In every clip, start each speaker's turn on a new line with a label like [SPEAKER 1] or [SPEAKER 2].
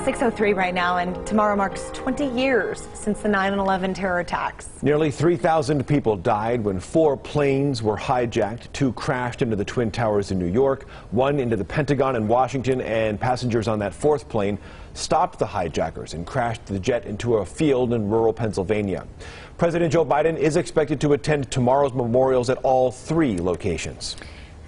[SPEAKER 1] 6:03 right now, and tomorrow marks 20 years since the 9/11 terror attacks.
[SPEAKER 2] Nearly 3,000 people died when 4 planes were hijacked. 2 crashed into the Twin Towers in New York, 1 into the Pentagon in Washington, and passengers on that 4th plane stopped the hijackers and crashed the jet into a field in rural Pennsylvania. President Joe Biden is expected to attend tomorrow's memorials at all 3 locations.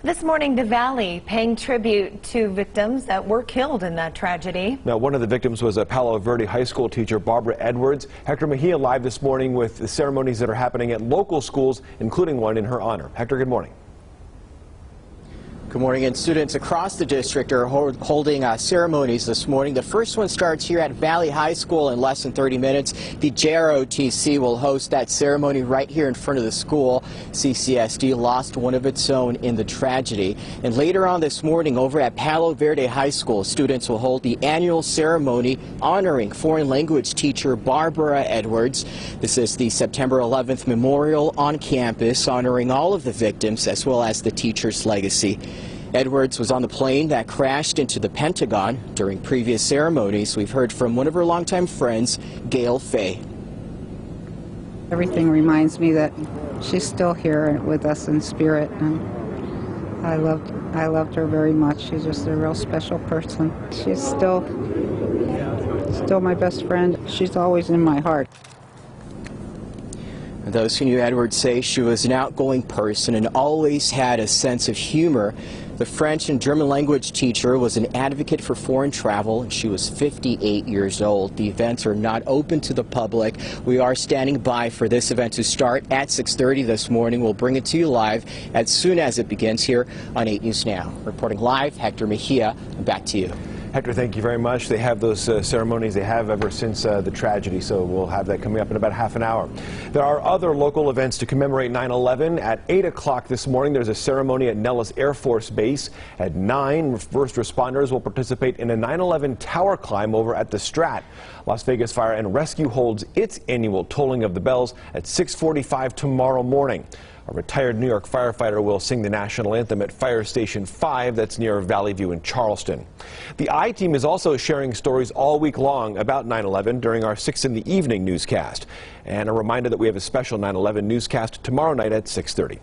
[SPEAKER 1] This morning, the Valley paying tribute to victims that were killed in that tragedy.
[SPEAKER 2] Now, one of the victims was a Palo Verde High School teacher, Barbara Edwards. Hector Mejia live this morning with the ceremonies that are happening at local schools, including one in her honor. Hector, good morning.
[SPEAKER 3] Good morning, and students across the district are holding ceremonies this morning. The first one starts here at Valley High School in less than 30 minutes. The JROTC will host that ceremony right here in front of the school. CCSD lost one of its own in the tragedy. And later on this morning over at Palo Verde High School, students will hold the annual ceremony honoring foreign language teacher Barbara Edwards. This is the September 11th memorial on campus honoring all of the victims as well as the teacher's legacy. Edwards was on the plane that crashed into the Pentagon. During previous ceremonies, we've heard from one of her longtime friends, Gail Fay.
[SPEAKER 4] Everything reminds me that she's still here with us in spirit, and I loved her very much. She's just a real special person. She's still my best friend. She's always in my heart.
[SPEAKER 3] Those who knew Edwards say she was an outgoing person and always had a sense of humor. The French and German language teacher was an advocate for foreign travel, and she was 58 years old. The events are not open to the public. We are standing by for this event to start at 6:30 this morning. We'll bring it to you live as soon as it begins here on 8 News Now. Reporting live, Hector Mejia. Back to you.
[SPEAKER 2] Hector, thank you very much. They have those ceremonies they have ever since the tragedy, so we'll have that coming up in about half an hour. There are other local events to commemorate 9/11. At 8 o'clock this morning, there's a ceremony at Nellis Air Force Base. At 9, first responders will participate in a 9/11 tower climb over at the Strat. Las Vegas Fire and Rescue holds its annual tolling of the bells at 6:45 tomorrow morning. A retired New York firefighter will sing the national anthem at Fire Station 5, that's near Valley View in Charleston. The I-Team is also sharing stories all week long about 9/11 during our 6 in the evening newscast. And a reminder that we have a special 9/11 newscast tomorrow night at 6:30.